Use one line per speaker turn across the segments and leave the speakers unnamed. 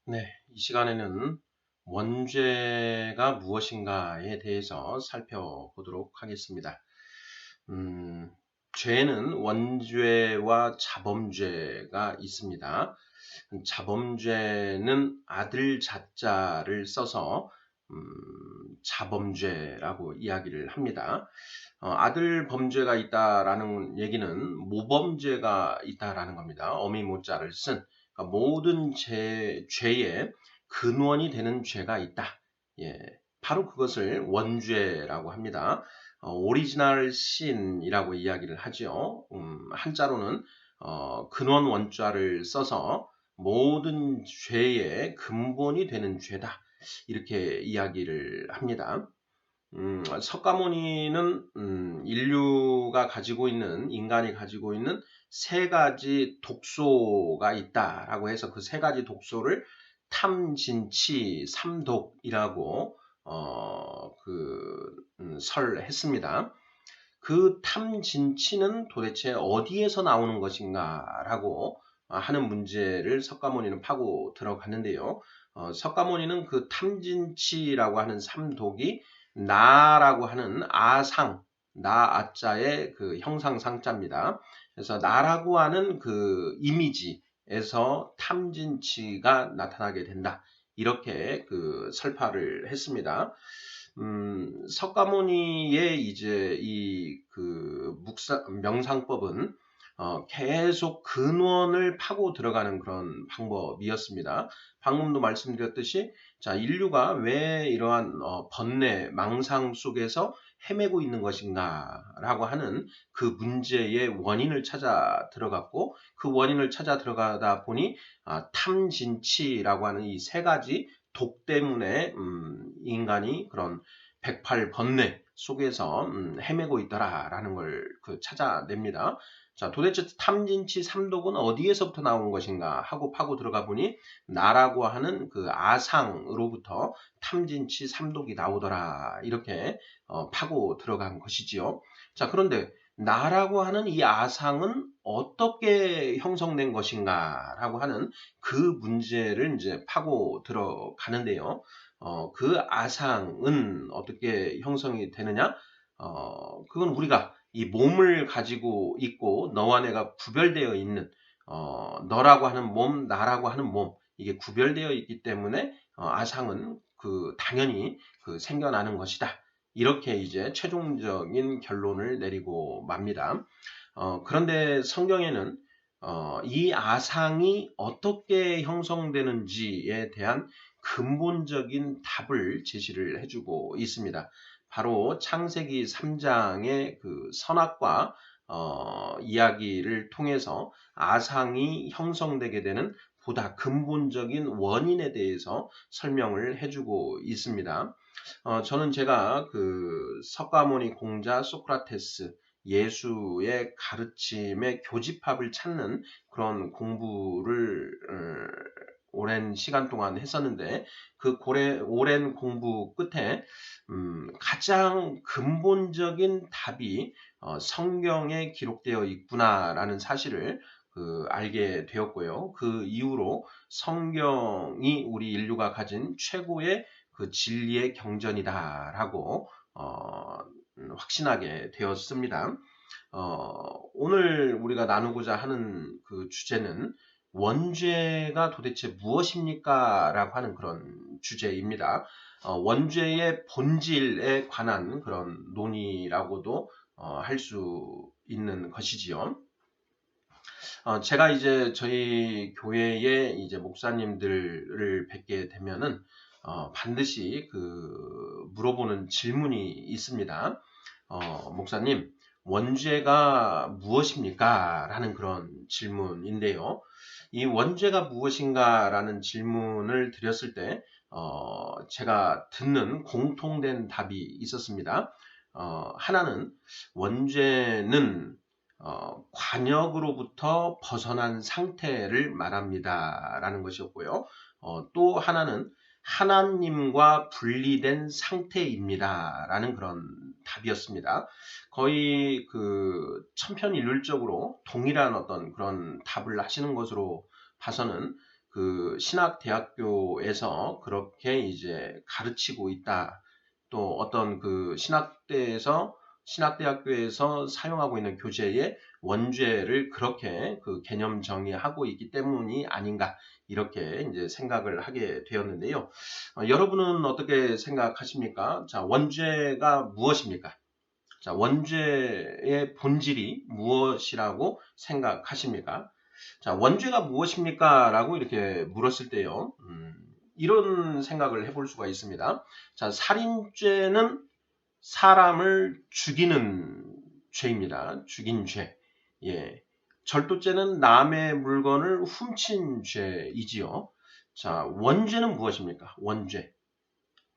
네, 이 시간에는 원죄가 무엇인가에 대해서 살펴보도록 하겠습니다. 음, 죄는 원죄와 자범죄가 있습니다. 자범죄는 아들 자자를 써서 자범죄라고 이야기를 합니다. 아들 범죄가 있다라는 얘기는 모범죄가 있다라는 겁니다. 어미 모자를 쓴 그러니까 모든 죄의 근원이 되는 죄가 있다. 예, 바로 그것을 원죄라고 합니다. 오리지널 신이라고 이야기를 하죠. 한자로는 근원 원자를 써서 모든 죄의 근본이 되는 죄다. 이렇게 이야기를 합니다. 석가모니는 인간이 가지고 있는 세 가지 독소가 있다라고 해서 그 세 가지 독소를 탐진치 삼독이라고 설했습니다. 그 탐진치는 도대체 어디에서 나오는 것인가라고 하는 문제를 석가모니는 파고 들어갔는데요. 석가모니는 그 탐진치라고 하는 삼독이 나라고 하는 아상, 나아자의 그 형상상자입니다. 그래서 나라고 하는 그 이미지에서 탐진치가 나타나게 된다. 이렇게 그 설파를 했습니다. 석가모니의 이제 이 그 명상법은 계속 근원을 파고 들어가는 그런 방법이었습니다. 방금도 말씀드렸듯이 자, 인류가 왜 이러한 번뇌, 망상 속에서 헤매고 있는 것인가라고 하는 그 문제의 원인을 찾아 들어갔고 그 원인을 찾아 들어가다 보니 탐진치라고 하는 이 세 가지 독 때문에 인간이 그런 108번뇌 속에서 헤매고 있더라라는 걸 찾아냅니다. 자, 도대체 탐진치 삼독은 어디에서부터 나온 것인가 하고 파고 들어가 보니 나라고 하는 그 아상으로부터 탐진치 삼독이 나오더라 이렇게 파고 들어간 것이지요. 자, 그런데 나라고 하는 이 아상은 어떻게 형성된 것인가라고 하는 그 문제를 이제 파고 들어가는데요. 그 아상은 어떻게 형성이 되느냐? 그건 우리가 이 몸을 가지고 있고 너와 내가 구별되어 있는 너라고 하는 몸, 나라고 하는 몸 이게 구별되어 있기 때문에 아상은 당연히 생겨나는 것이다. 이렇게 이제 최종적인 결론을 내리고 맙니다. 그런데 성경에는 이 아상이 어떻게 형성되는지에 대한 근본적인 답을 제시를 해주고 있습니다. 바로 창세기 3장의 그 선악과 이야기를 통해서 아상이 형성되게 되는 보다 근본적인 원인에 대해서 설명을 해주고 있습니다. 저는 제가 그 석가모니 공자 소크라테스 예수의 가르침의 교집합을 찾는 그런 공부를 오랜 시간 동안 했었는데 그 오랜 공부 끝에 가장 근본적인 답이 성경에 기록되어 있구나라는 사실을 알게 되었고요. 그 이후로 성경이 우리 인류가 가진 최고의 그 진리의 경전이다라고 확신하게 되었습니다. 오늘 우리가 나누고자 하는 그 주제는 원죄가 도대체 무엇입니까? 라고 하는 그런 주제입니다. 원죄의 본질에 관한 그런 논의라고도 할 수 있는 것이지요. 제가 이제 저희 교회의 이제 목사님들을 뵙게 되면은 반드시 물어보는 질문이 있습니다. 목사님, 원죄가 무엇입니까? 라는 그런 질문인데요. 이 원죄가 무엇인가? 라는 질문을 드렸을 때, 제가 듣는 공통된 답이 있었습니다. 하나는 원죄는 관역으로부터 벗어난 상태를 말합니다. 라는 것이었고요. 또 하나는 하나님과 분리된 상태입니다. 라는 그런 답이었습니다. 거의 천편일률적으로 동일한 어떤 그런 답을 하시는 것으로 봐서는 그 신학대학교에서 그렇게 이제 가르치고 있다. 또 어떤 그 신학대학교에서 사용하고 있는 교재에 원죄를 그렇게 그 개념 정의하고 있기 때문이 아닌가 이렇게 이제 생각을 하게 되었는데요. 여러분은 어떻게 생각하십니까? 자, 원죄가 무엇입니까? 자, 원죄의 본질이 무엇이라고 생각하십니까? 자, 원죄가 무엇입니까? 라고 이렇게 물었을 때요. 이런 생각을 해볼 수가 있습니다. 자, 살인죄는 사람을 죽이는 죄입니다. 죽인 죄. 예. 절도죄는 남의 물건을 훔친 죄이지요. 자, 원죄는 무엇입니까? 원죄.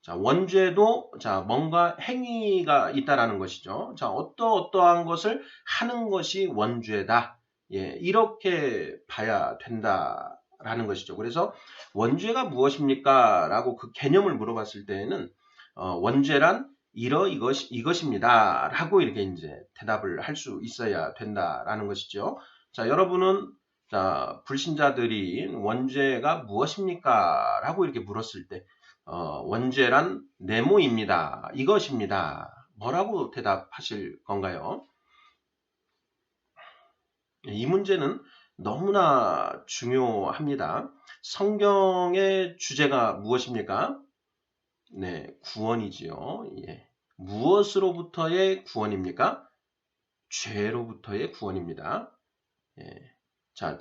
자, 원죄도 자, 뭔가 행위가 있다라는 것이죠. 자, 어떠한 것을 하는 것이 원죄다. 예, 이렇게 봐야 된다라는 것이죠. 그래서 원죄가 무엇입니까? 라고 그 개념을 물어봤을 때에는 원죄란 이것입니다. 라고 이렇게 이제 대답을 할 수 있어야 된다라는 것이죠. 자, 여러분은 자, 불신자들이 원죄가 무엇입니까? 라고 이렇게 물었을 때 원죄란 네모입니다. 이것입니다. 뭐라고 대답하실 건가요? 이 문제는 너무나 중요합니다. 성경의 주제가 무엇입니까? 네, 구원이지요. 예. 무엇으로부터의 구원입니까? 죄로부터의 구원입니다. 예. 자,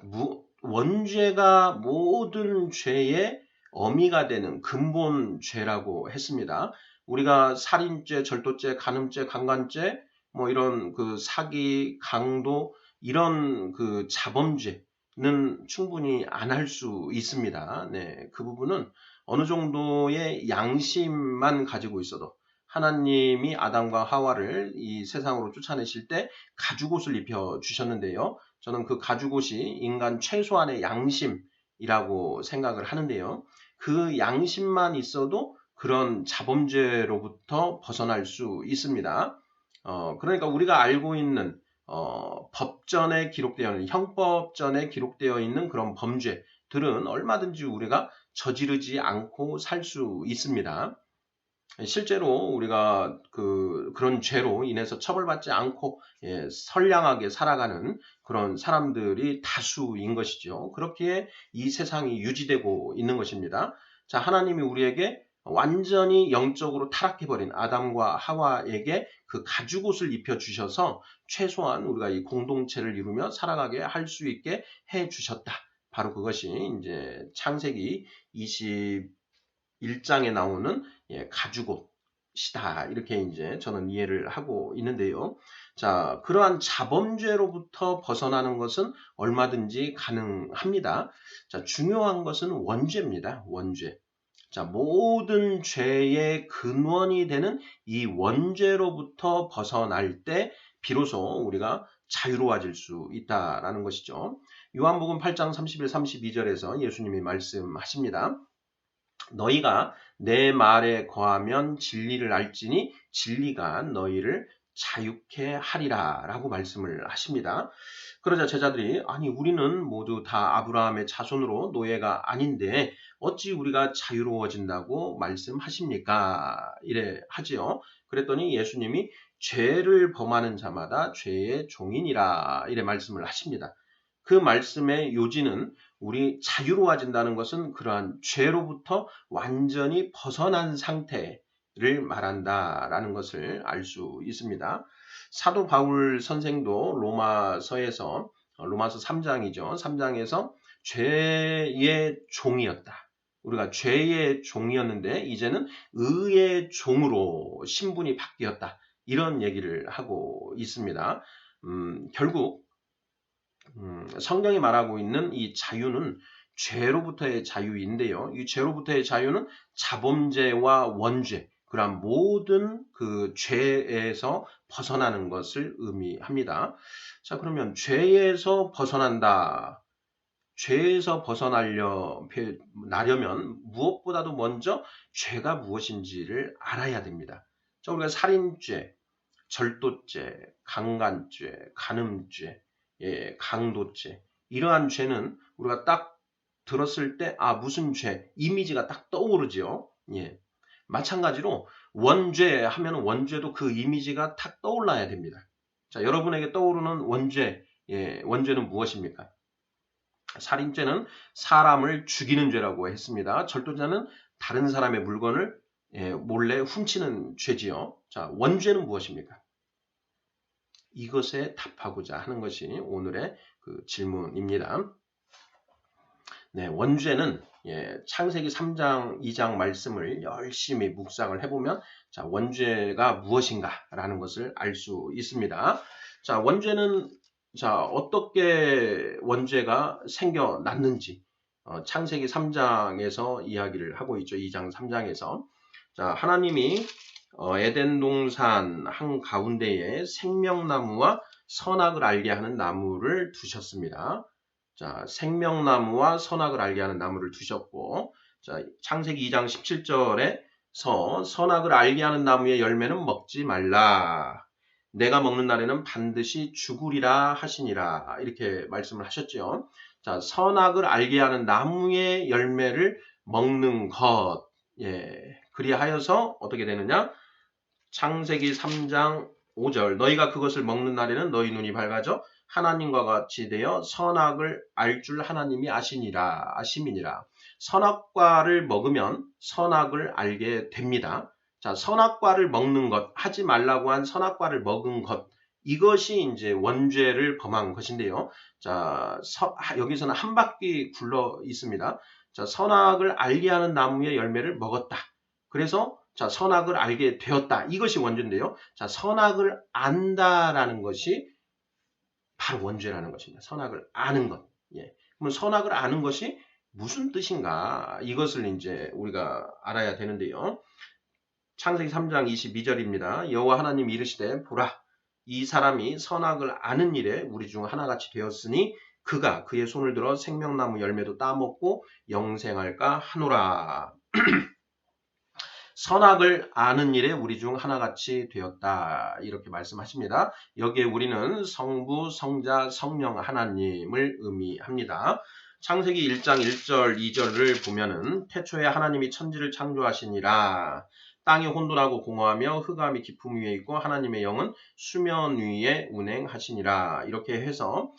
원죄가 모든 죄의 어미가 되는 근본 죄라고 했습니다. 우리가 살인죄, 절도죄, 간음죄, 강간죄, 뭐 이런 그 사기, 강도 이런 그 자범죄는 충분히 안 할 수 있습니다. 네, 그 부분은 어느 정도의 양심만 가지고 있어도 하나님이 아담과 하와를 이 세상으로 쫓아내실 때 가죽옷을 입혀 주셨는데요. 저는 그 가죽옷이 인간 최소한의 양심이라고 생각을 하는데요. 그 양심만 있어도 그런 자범죄로부터 벗어날 수 있습니다. 그러니까 우리가 알고 있는 법전에 기록되어 있는 형법전에 기록되어 있는 그런 범죄들은 얼마든지 우리가 저지르지 않고 살 수 있습니다. 실제로 우리가 그런 죄로 인해서 처벌받지 않고 선량하게 살아가는 그런 사람들이 다수인 것이죠. 그렇기에 이 세상이 유지되고 있는 것입니다. 자, 하나님이 우리에게 완전히 영적으로 타락해버린 아담과 하와에게 그 가죽옷을 입혀주셔서 최소한 우리가 이 공동체를 이루며 살아가게 할 수 있게 해주셨다. 바로 그것이 이제 창세기 21장에 나오는 가죽옷이다. 이렇게 이제 저는 이해를 하고 있는데요. 자, 그러한 자범죄로부터 벗어나는 것은 얼마든지 가능합니다. 자, 중요한 것은 원죄입니다. 원죄. 자, 모든 죄의 근원이 되는 이 원죄로부터 벗어날 때 비로소 우리가 자유로워질 수 있다라는 것이죠. 요한복음 8장 31, 32절에서 예수님이 말씀하십니다. 너희가 내 말에 거하면 진리를 알지니 진리가 너희를 자유케 하리라 라고 말씀을 하십니다. 그러자 제자들이 아니 우리는 모두 다 아브라함의 자손으로 노예가 아닌데 어찌 우리가 자유로워진다고 말씀하십니까? 이래 하지요. 그랬더니 예수님이 죄를 범하는 자마다 죄의 종이니라 이래 말씀을 하십니다. 그 말씀의 요지는 우리 자유로워진다는 것은 그러한 죄로부터 완전히 벗어난 상태를 말한다라는 것을 알 수 있습니다. 사도 바울 선생도 로마서 3장이죠. 3장에서 죄의 종이었다. 우리가 죄의 종이었는데 이제는 의의 종으로 신분이 바뀌었다. 이런 얘기를 하고 있습니다. 결국 성경이 말하고 있는 이 자유는 죄로부터의 자유인데요. 이 죄로부터의 자유는 자범죄와 원죄, 그러한 모든 그 죄에서 벗어나는 것을 의미합니다. 자, 그러면 죄에서 벗어난다. 죄에서 나려면 무엇보다도 먼저 죄가 무엇인지를 알아야 됩니다. 자, 우리가 살인죄, 절도죄, 강간죄, 간음죄, 강도죄 이러한 죄는 우리가 딱 들었을 때 무슨 죄 이미지가 딱 떠오르죠. 예. 마찬가지로 원죄 하면 원죄도 그 이미지가 탁 떠올라야 됩니다. 자, 여러분에게 떠오르는 원죄, 원죄는 무엇입니까? 살인죄는 사람을 죽이는 죄라고 했습니다. 절도죄는 다른 사람의 물건을 몰래 훔치는 죄지요. 자, 원죄는 무엇입니까? 이것에 답하고자 하는 것이 오늘의 그 질문입니다. 네, 원죄는 창세기 3장, 2장 말씀을 열심히 묵상을 해보면 자, 원죄가 무엇인가라는 것을 알 수 있습니다. 자, 원죄는 어떻게 원죄가 생겨났는지 창세기 3장에서 이야기를 하고 있죠. 2장, 3장에서. 자, 하나님이 에덴 동산 한가운데에 생명나무와 선악을 알게 하는 나무를 두셨습니다. 자, 생명나무와 선악을 알게 하는 나무를 두셨고, 자, 창세기 2장 17절에서 선악을 알게 하는 나무의 열매는 먹지 말라. 내가 먹는 날에는 반드시 죽으리라 하시니라. 이렇게 말씀을 하셨죠. 자, 선악을 알게 하는 나무의 열매를 먹는 것. 그리하여서 어떻게 되느냐? 창세기 3장 5절 너희가 그것을 먹는 날에는 너희 눈이 밝아져 하나님과 같이 되어 선악을 알 줄 하나님이 아심이니라. 선악과를 먹으면 선악을 알게 됩니다. 자, 선악과를 먹는 것, 하지 말라고 한 선악과를 먹은 것, 이것이 이제 원죄를 범한 것인데요. 자, 여기서는 한 바퀴 굴러 있습니다. 자, 선악을 알게 하는 나무의 열매를 먹었다. 그래서 자, 선악을 알게 되었다. 이것이 원죄인데요. 자, 선악을 안다라는 것이 바로 원죄라는 것입니다. 선악을 아는 것. 그럼 선악을 아는 것이 무슨 뜻인가? 이것을 이제 우리가 알아야 되는데요. 창세기 3장 22절입니다. 여호와 하나님 이르시되 보라 이 사람이 선악을 아는 일에 우리 중 하나같이 되었으니 그가 그의 손을 들어 생명나무 열매도 따먹고 영생할까 하노라. 선악을 아는 일에 우리 중 하나같이 되었다. 이렇게 말씀하십니다. 여기에 우리는 성부, 성자, 성령 하나님을 의미합니다. 창세기 1장 1절, 2절을 보면은 태초에 하나님이 천지를 창조하시니라. 땅이 혼돈하고 공허하며 흑암이 깊음 위에 있고 하나님의 영은 수면 위에 운행하시니라. 이렇게 해서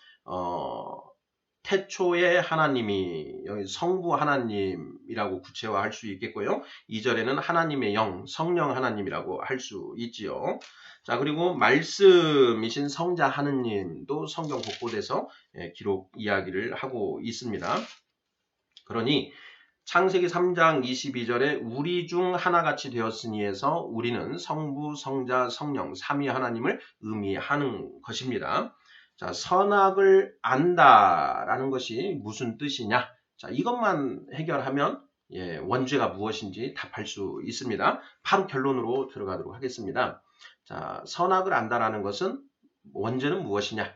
태초의 하나님이 여기 성부 하나님이라고 구체화할 수 있겠고요. 2절에는 하나님의 영, 성령 하나님이라고 할 수 있지요. 자, 그리고 말씀이신 성자 하느님도 성경 곳곳에서 기록 이야기를 하고 있습니다. 그러니 창세기 3장 22절에 우리 중 하나같이 되었으니에서 우리는 성부, 성자, 성령, 삼위 하나님을 의미하는 것입니다. 자, 선악을 안다라는 것이 무슨 뜻이냐? 자, 이것만 해결하면 원죄가 무엇인지 답할 수 있습니다. 바로 결론으로 들어가도록 하겠습니다. 자, 선악을 안다라는 것은 원죄는 무엇이냐?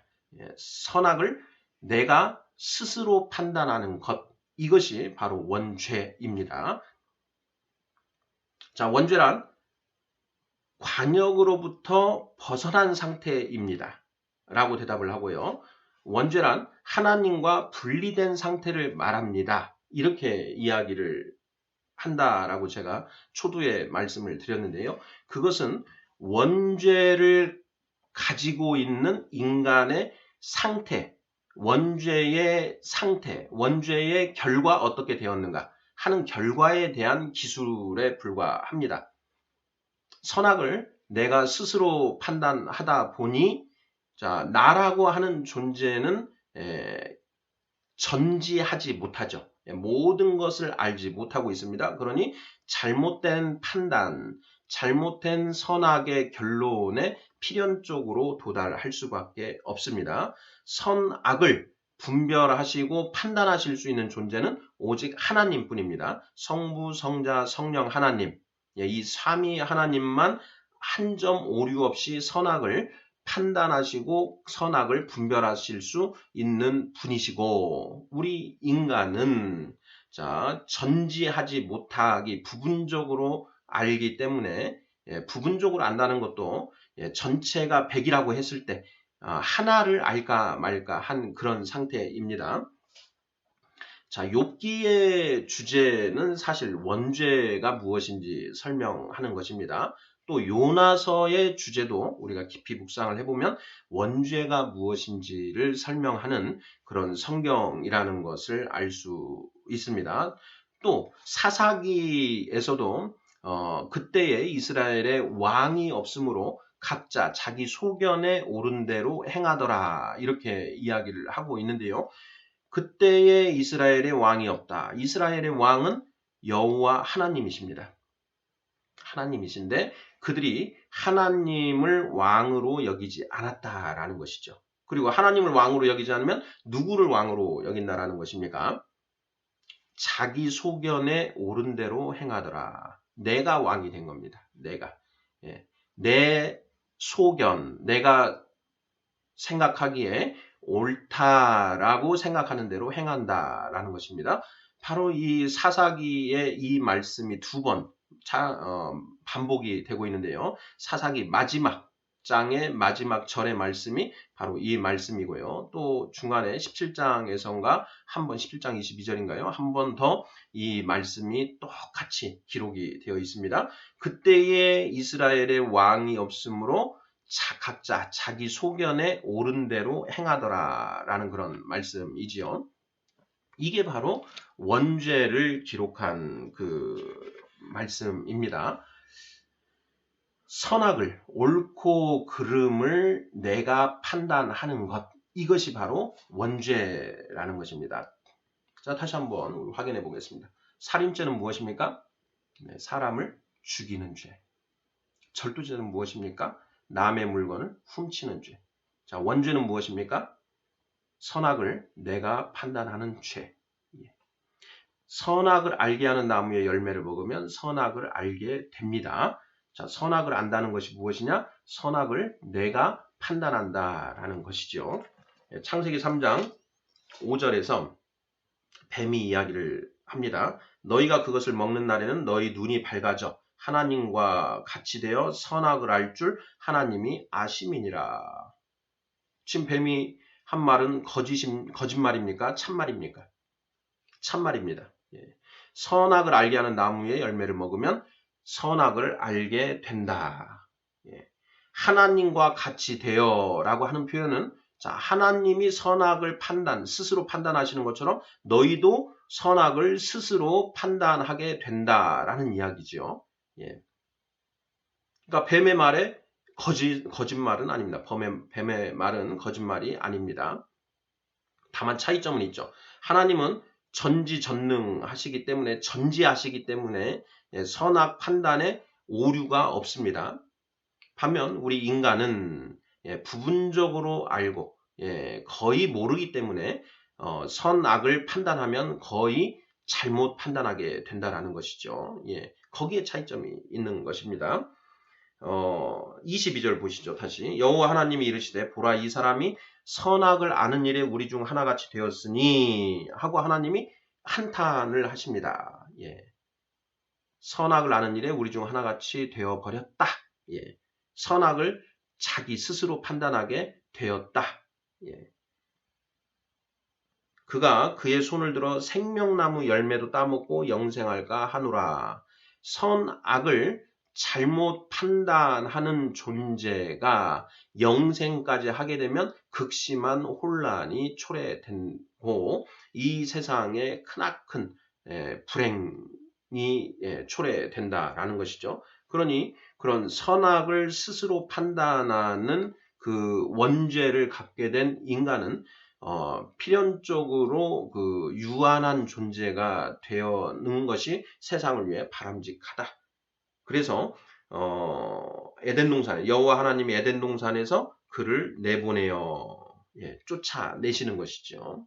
선악을 내가 스스로 판단하는 것. 이것이 바로 원죄입니다. 자, 원죄란 관역으로부터 벗어난 상태입니다. 라고 대답을 하고요. 원죄란 하나님과 분리된 상태를 말합니다. 이렇게 이야기를 한다라고 제가 초두에 말씀을 드렸는데요. 그것은 원죄를 가지고 있는 인간의 상태, 원죄의 상태, 원죄의 결과 어떻게 되었는가 하는 결과에 대한 기술에 불과합니다. 선악을 내가 스스로 판단하다 보니 자, 나라고 하는 존재는 전지하지 못하죠. 모든 것을 알지 못하고 있습니다. 그러니 잘못된 판단, 잘못된 선악의 결론에 필연적으로 도달할 수밖에 없습니다. 선악을 분별하시고 판단하실 수 있는 존재는 오직 하나님뿐입니다. 성부, 성자, 성령 하나님, 이 삼위 하나님만 한 점 오류 없이 선악을 판단하시고 선악을 분별하실 수 있는 분이시고 우리 인간은 자 전지하지 못하기 부분적으로 알기 때문에 부분적으로 안다는 것도 전체가 100이라고 했을 때 하나를 알까 말까 한 그런 상태입니다. 자, 욥기의 주제는 사실 원죄가 무엇인지 설명하는 것입니다. 또 요나서의 주제도 우리가 깊이 묵상을 해보면 원죄가 무엇인지를 설명하는 그런 성경이라는 것을 알 수 있습니다. 또 사사기에서도 그때의 이스라엘의 왕이 없으므로 각자 자기 소견에 오른 대로 행하더라 이렇게 이야기를 하고 있는데요. 그때의 이스라엘의 왕이 없다. 이스라엘의 왕은 여호와 하나님이십니다. 하나님이신데 그들이 하나님을 왕으로 여기지 않았다라는 것이죠. 그리고 하나님을 왕으로 여기지 않으면 누구를 왕으로 여긴다라는 것입니까? 자기 소견에 오른 대로 행하더라. 내가 왕이 된 겁니다. 내가. 예. 내 소견, 내가 생각하기에 옳다라고 생각하는 대로 행한다라는 것입니다. 바로 이 사사기의 이 말씀이 두 번 반복이 되고 있는데요. 사사기 마지막 장의 마지막 절의 말씀이 바로 이 말씀이고요. 또 중간에 17장에선가 한 번 17장 22절인가요? 한 번 더 이 말씀이 똑같이 기록이 되어 있습니다. 그때의 이스라엘의 왕이 없으므로 각자 자기 소견에 오른 대로 행하더라라는 그런 말씀이지요. 이게 바로 원죄를 기록한 그 말씀입니다. 선악을 옳고 그름을 내가 판단하는 것 이것이 바로 원죄라는 것입니다. 자, 다시 한번 확인해 보겠습니다. 살인죄는 무엇입니까? 네, 사람을 죽이는 죄. 절도죄는 무엇입니까? 남의 물건을 훔치는 죄. 자, 원죄는 무엇입니까? 선악을 내가 판단하는 죄. 선악을 알게 하는 나무의 열매를 먹으면 선악을 알게 됩니다. 자, 선악을 안다는 것이 무엇이냐? 선악을 내가 판단한다라는 것이죠. 창세기 3장 5절에서 뱀이 이야기를 합니다. 너희가 그것을 먹는 날에는 너희 눈이 밝아져 하나님과 같이 되어 선악을 알 줄 하나님이 아심이니라. 지금 뱀이 한 말은 거짓말입니까? 참말입니까? 참말입니다. 예. 선악을 알게 하는 나무의 열매를 먹으면 선악을 알게 된다. 예. 하나님과 같이 되어라고 하는 표현은 자, 하나님이 선악을 스스로 판단하시는 것처럼 너희도 선악을 스스로 판단하게 된다라는 이야기죠. 예. 그러니까 뱀의 말에 거짓말은 아닙니다. 뱀의 말은 거짓말이 아닙니다. 다만 차이점은 있죠. 하나님은 전지전능하시기 때문에 선악 판단에 오류가 없습니다. 반면 우리 인간은 부분적으로 알고 거의 모르기 때문에 선악을 판단하면 거의 잘못 판단하게 된다라는 것이죠. 거기에 차이점이 있는 것입니다. 22절 보시죠. 다시 여호와 하나님이 이르시되 보라 이 사람이 선악을 아는 일에 우리 중 하나같이 되었으니 하고 하나님이 한탄을 하십니다. 선악을 아는 일에 우리 중 하나같이 되어버렸다. 선악을 자기 스스로 판단하게 되었다. 그가 그의 손을 들어 생명나무 열매도 따먹고 영생할까 하노라. 선악을 잘못 판단하는 존재가 영생까지 하게 되면 극심한 혼란이 초래되고 이 세상에 크나큰 불행이 초래된다라는 것이죠. 그러니 그런 선악을 스스로 판단하는 그 원죄를 갖게 된 인간은 필연적으로 그 유한한 존재가 되어는 것이 세상을 위해 바람직하다. 그래서 에덴 동산에 여호와 하나님이 에덴 동산에서 그를 내보내어 쫓아내시는 것이죠.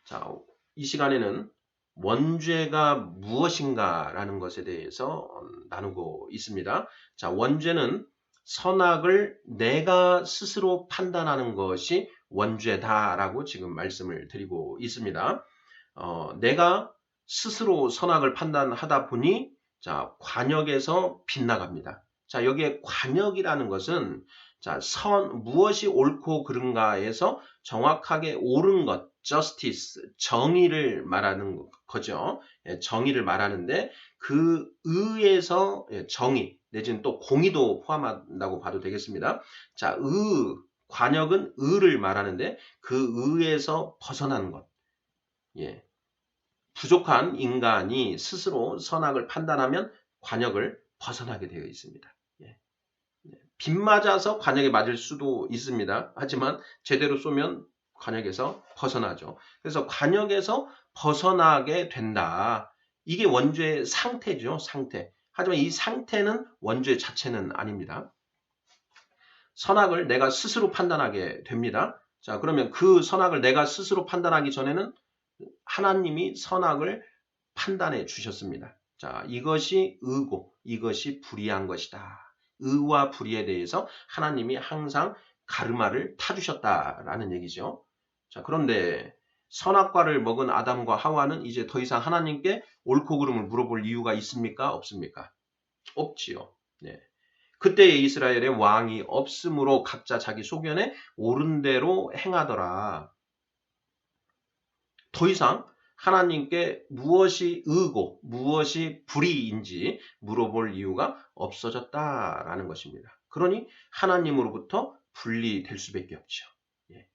자, 이 시간에는 원죄가 무엇인가라는 것에 대해서 나누고 있습니다. 자, 원죄는 선악을 내가 스스로 판단하는 것이 원죄다라고 지금 말씀을 드리고 있습니다. 내가 스스로 선악을 판단하다 보니 자, 관역에서 빗나갑니다. 자, 여기에 관역이라는 것은 자, 무엇이 옳고 그른가에서 정확하게 옳은 것, justice, 정의를 말하는 거죠. 예, 정의를 말하는데 그 의에서 예, 정의 내지는 또 공의도 포함한다고 봐도 되겠습니다. 자, 관역은 의를 말하는데 그 의에서 벗어나는 것. 예. 부족한 인간이 스스로 선악을 판단하면 관역을 벗어나게 되어 있습니다. 예. 빗 맞아서 관역에 맞을 수도 있습니다. 하지만 제대로 쏘면 관역에서 벗어나죠. 그래서 관역에서 벗어나게 된다. 이게 원죄의 상태죠. 상태. 하지만 이 상태는 원죄 자체는 아닙니다. 선악을 내가 스스로 판단하게 됩니다. 자, 그러면 그 선악을 내가 스스로 판단하기 전에는 하나님이 선악을 판단해 주셨습니다. 자, 이것이 의고 이것이 불의한 것이다. 의와 불의에 대해서 하나님이 항상 가르마를 타주셨다라는 얘기죠. 자, 그런데 선악과를 먹은 아담과 하와는 이제 더 이상 하나님께 옳고 그름을 물어볼 이유가 있습니까? 없습니까? 없지요. 네. 그때의 이스라엘에 왕이 없으므로 각자 자기 소견에 옳은 대로 행하더라. 더 이상 하나님께 무엇이 의고 무엇이 불의인지 물어볼 이유가 없어졌다라는 것입니다. 그러니 하나님으로부터 분리될 수밖에 없죠. 예.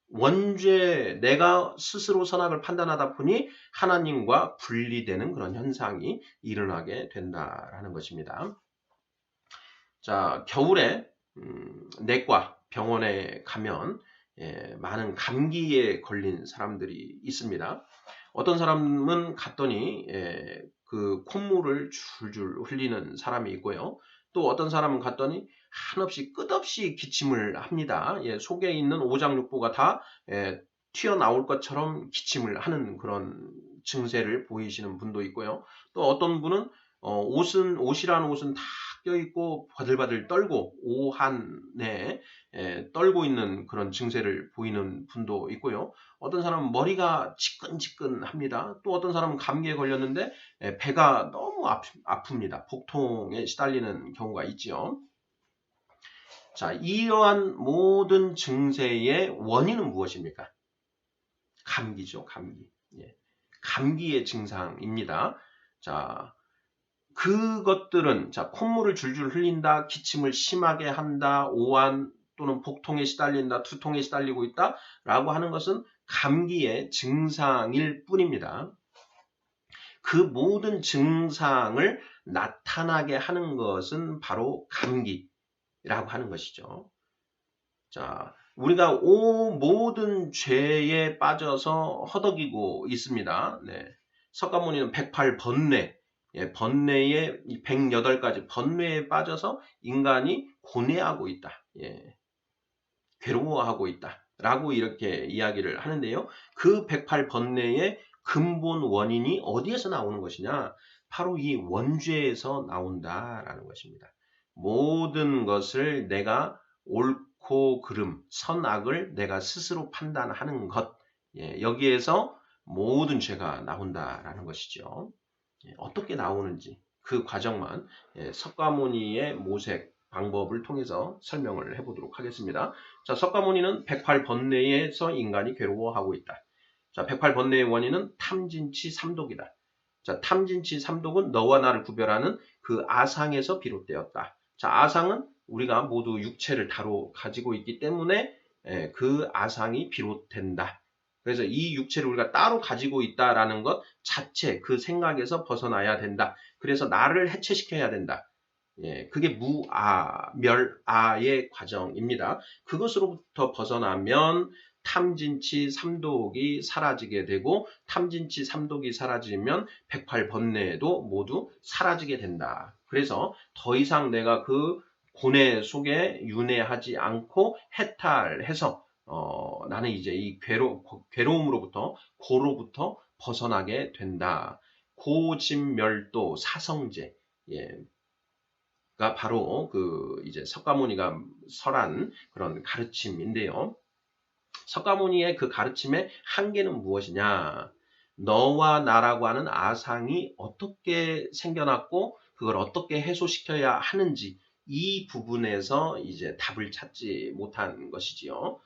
원죄 내가 스스로 선악을 판단하다 보니 하나님과 분리되는 그런 현상이 일어나게 된다라는 것입니다. 자, 겨울에 내과 병원에 가면 예, 많은 감기에 걸린 사람들이 있습니다. 어떤 사람은 갔더니 예, 그 콧물을 줄줄 흘리는 사람이 있고요. 또 어떤 사람은 갔더니 한없이 끝없이 기침을 합니다. 예, 속에 있는 오장육부가 다 예, 튀어나올 것처럼 기침을 하는 그런 증세를 보이시는 분도 있고요. 또 어떤 분은 옷이라는 옷은 다 껴있고 바들바들 떨고 오한에 떨고 있는 그런 증세를 보이는 분도 있고요. 어떤 사람은 머리가 지끈지끈합니다. 또 어떤 사람은 감기에 걸렸는데 배가 너무 아픕니다. 복통에 시달리는 경우가 있지요. 자, 이러한 모든 증세의 원인은 무엇입니까? 감기죠, 감기. 예. 감기의 증상입니다. 자, 그것들은 자 콧물을 줄줄 흘린다, 기침을 심하게 한다, 오한 또는 복통에 시달린다, 두통에 시달리고 있다라고 하는 것은 감기의 증상일 뿐입니다. 그 모든 증상을 나타나게 하는 것은 바로 감기라고 하는 것이죠. 자, 우리가 모든 죄에 빠져서 허덕이고 있습니다. 네. 석가모니는 108번뇌, 예, 번뇌의 108가지 번뇌에 빠져서 인간이 고뇌하고 있다. 예, 괴로워하고 있다. 라고 이렇게 이야기를 하는데요. 그 108번뇌의 근본 원인이 어디에서 나오는 것이냐? 바로 이 원죄에서 나온다라는 것입니다. 모든 것을 내가 옳고 그름, 선악을 내가 스스로 판단하는 것, 예, 여기에서 모든 죄가 나온다라는 것이죠. 예, 어떻게 나오는지 그 과정만 예, 석가모니의 모색 방법을 통해서 설명을 해보도록 하겠습니다. 자, 석가모니는 108번뇌에서 인간이 괴로워하고 있다. 자, 108번뇌의 원인은 탐진치 삼독이다. 자, 탐진치 삼독은 너와 나를 구별하는 그 아상에서 비롯되었다. 자, 아상은 우리가 모두 육체를 다로 가지고 있기 때문에 예, 그 아상이 비롯된다. 그래서 이 육체를 우리가 따로 가지고 있다라는 것 자체 그 생각에서 벗어나야 된다. 그래서 나를 해체시켜야 된다. 예, 그게 멸아의 과정입니다. 그것으로부터 벗어나면 탐진치 삼독이 사라지게 되고 탐진치 삼독이 사라지면 108번뇌도 모두 사라지게 된다. 그래서 더 이상 내가 그 고뇌 속에 윤회하지 않고 해탈해서 나는 이제 이 괴로움으로부터 고로부터 벗어나게 된다. 고진멸도 사성제. 예. 가 바로 그 이제 석가모니가 설한 그런 가르침인데요. 석가모니의 그 가르침의 한계는 무엇이냐? 너와 나라고 하는 아상이 어떻게 생겨났고 그걸 어떻게 해소시켜야 하는지 이 부분에서 이제 답을 찾지 못한 것이지요.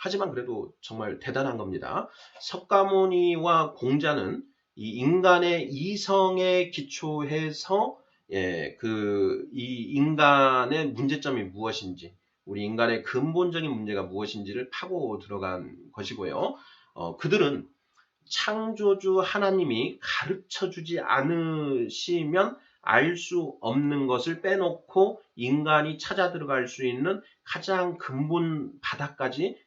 하지만 그래도 정말 대단한 겁니다. 석가모니와 공자는 이 인간의 이성에 기초해서 이 인간의 문제점이 무엇인지, 우리 인간의 근본적인 문제가 무엇인지를 파고 들어간 것이고요. 그들은 창조주 하나님이 가르쳐 주지 않으시면 알 수 없는 것을 빼놓고 인간이 찾아 들어갈 수 있는 가장 근본 바닥까지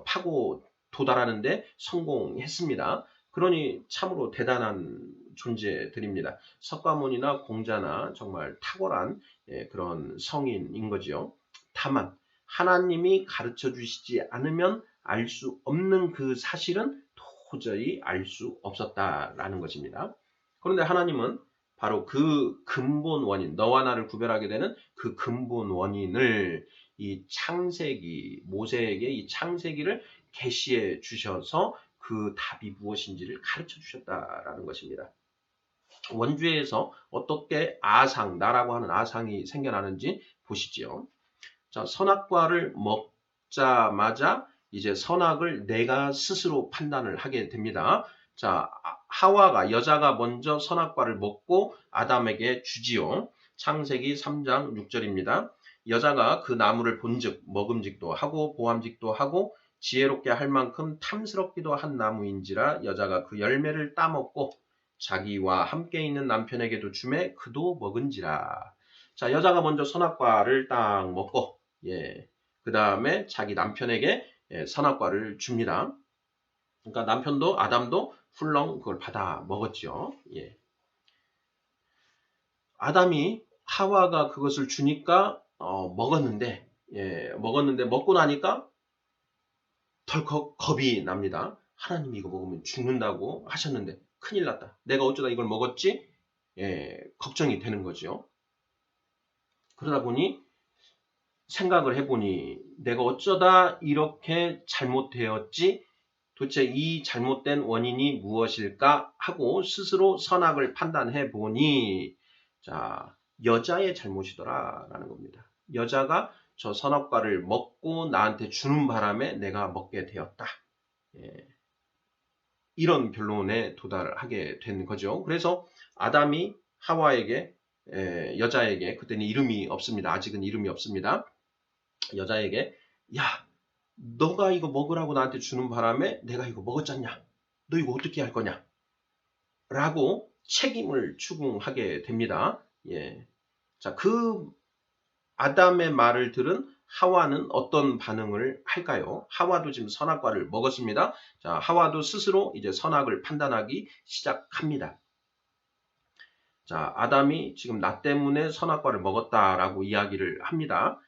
파고 도달하는데 성공했습니다. 그러니 참으로 대단한 존재들입니다. 석가모니나 공자나 정말 탁월한 그런 성인인 거죠. 다만 하나님이 가르쳐 주시지 않으면 알 수 없는 그 사실은 도저히 알 수 없었다라는 것입니다. 그런데 하나님은 바로 그 근본 원인, 너와 나를 구별하게 되는 그 근본 원인을 이 창세기, 모세에게 이 창세기를 계시해 주셔서 그 답이 무엇인지를 가르쳐 주셨다라는 것입니다. 원주에서 어떻게 나라고 하는 아상이 생겨나는지 보시죠. 자, 선악과를 먹자마자 이제 선악을 내가 스스로 판단을 하게 됩니다. 자, 여자가 먼저 선악과를 먹고 아담에게 주지요. 창세기 3장 6절입니다. 여자가 그 나무를 본즉 먹음직도 하고 보암직도 하고 지혜롭게 할 만큼 탐스럽기도 한 나무인지라 여자가 그 열매를 따먹고 자기와 함께 있는 남편에게도 주매 그도 먹은지라. 자, 여자가 먼저 선악과를 딱 먹고 그 다음에 자기 남편에게 선악과를 줍니다. 그러니까 남편도 아담도 훌렁 그걸 받아 먹었죠. 아담이 하와가 그것을 주니까 먹었는데 먹고 나니까 덜컥 겁이 납니다. 하나님이 이거 먹으면 죽는다고 하셨는데 큰일 났다. 내가 어쩌다 이걸 먹었지? 걱정이 되는 거죠. 그러다 보니 생각을 해보니 내가 어쩌다 이렇게 잘못되었지? 도대체 이 잘못된 원인이 무엇일까? 하고 스스로 선악을 판단해 보니 자, 여자의 잘못이더라 라는 겁니다. 여자가 저 선악과를 먹고 나한테 주는 바람에 내가 먹게 되었다. 이런 결론에 도달하게 된 거죠. 그래서 아담이 하와에게 여자에게 그때는 이름이 없습니다. 아직은 이름이 없습니다. 여자에게 야 너가 이거 먹으라고 나한테 주는 바람에 내가 이거 먹었잖냐? 너 이거 어떻게 할 거냐? 라고 책임을 추궁하게 됩니다. 자, 그 아담의 말을 들은 하와는 어떤 반응을 할까요? 하와도 지금 선악과를 먹었습니다. 자, 하와도 스스로 이제 선악을 판단하기 시작합니다. 자, 아담이 지금 나 때문에 선악과를 먹었다라고 이야기를 합니다.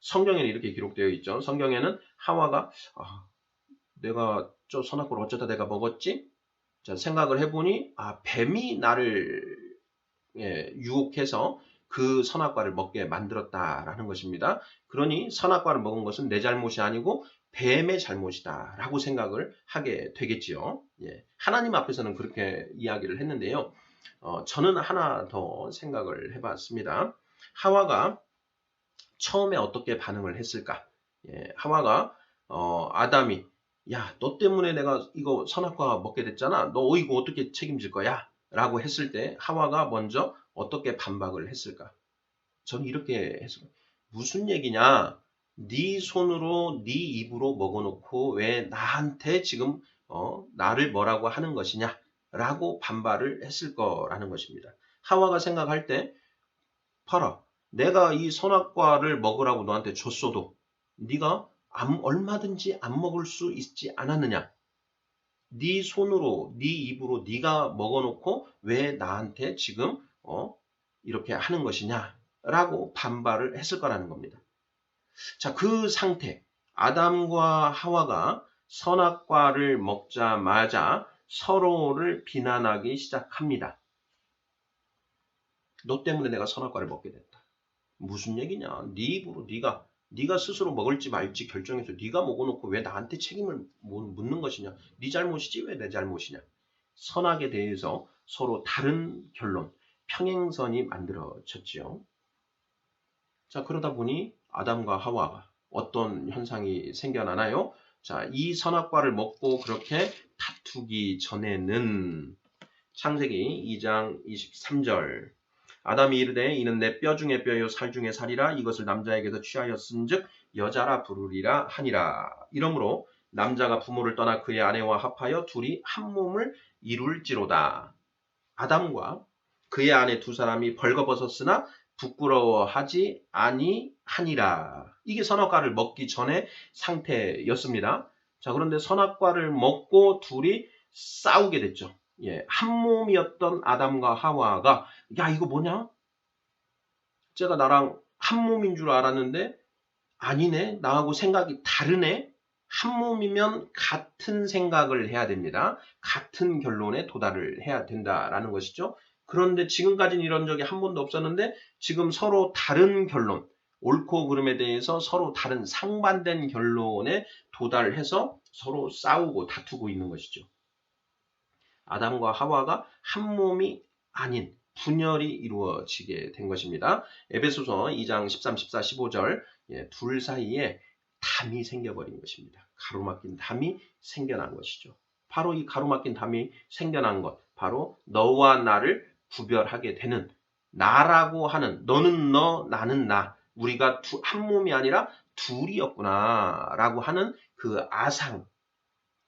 성경에는 이렇게 기록되어 있죠. 성경에는 하와가 내가 저 선악과를 어쩌다 내가 먹었지? 자, 생각을 해보니 뱀이 나를 유혹해서 그 선악과를 먹게 만들었다라는 것입니다. 그러니 선악과를 먹은 것은 내 잘못이 아니고 뱀의 잘못이다라고 생각을 하게 되겠지요. 하나님 앞에서는 그렇게 이야기를 했는데요. 저는 하나 더 생각을 해봤습니다. 하와가 처음에 어떻게 반응을 했을까? 하와가 아담이 야, 너 때문에 내가 이거 선악과 먹게 됐잖아. 너 이거 어떻게 책임질 거야? 라고 했을 때 하와가 먼저 어떻게 반박을 했을까? 저는 이렇게 해서 무슨 얘기냐? 네 손으로 네 입으로 먹어놓고 왜 나한테 지금 나를 뭐라고 하는 것이냐? 라고 반발을 했을 거라는 것입니다. 하와가 생각할 때 봐라. 내가 이 선악과를 먹으라고 너한테 줬어도 네가 얼마든지 안 먹을 수 있지 않았느냐? 네 손으로, 네 입으로 네가 먹어놓고 왜 나한테 지금 이렇게 하는 것이냐? 라고 반발을 했을 거라는 겁니다. 자, 그 상태, 아담과 하와가 선악과를 먹자마자 서로를 비난하기 시작합니다. 너 때문에 내가 선악과를 먹게 됐다. 무슨 얘기냐? 네 입으로 네가 스스로 먹을지 말지 결정해서 네가 먹어놓고 왜 나한테 책임을 묻는 것이냐? 네 잘못이지 왜 내 잘못이냐? 선악에 대해서 서로 다른 결론, 평행선이 만들어졌지요. 자, 그러다 보니 아담과 하와가 어떤 현상이 생겨나나요? 자, 이 선악과를 먹고 그렇게 다투기 전에는 창세기 2장 23절 아담이 이르되 이는 내 뼈 중에 뼈요 살 중에 살이라 이것을 남자에게서 취하였은즉 여자라 부르리라 하니라. 이러므로 남자가 부모를 떠나 그의 아내와 합하여 둘이 한 몸을 이룰지로다. 아담과 그의 아내 두 사람이 벌거벗었으나 부끄러워하지 아니하니라. 이게 선악과를 먹기 전의 상태였습니다. 자, 그런데 선악과를 먹고 둘이 싸우게 됐죠. 예, 한 몸이었던 아담과 하와가 야 이거 뭐냐? 제가 나랑 한 몸인 줄 알았는데 아니네. 나하고 생각이 다르네. 한 몸이면 같은 생각을 해야 됩니다. 같은 결론에 도달을 해야 된다라는 것이죠. 그런데 지금까지는 이런 적이 한 번도 없었는데 지금 서로 다른 결론, 옳고 그름에 대해서 서로 다른 상반된 결론에 도달해서 서로 싸우고 다투고 있는 것이죠. 아담과 하와가 한 몸이 아닌 분열이 이루어지게 된 것입니다. 에베소서 2장 13, 14, 15절 둘 사이에 담이 생겨버린 것입니다. 가로막힌 담이 생겨난 것이죠. 바로 이 가로막힌 담이 생겨난 것, 바로 너와 나를 구별하게 되는 나라고 하는 너는 너, 나는 나, 우리가 한 몸이 아니라 둘이었구나 라고 하는 그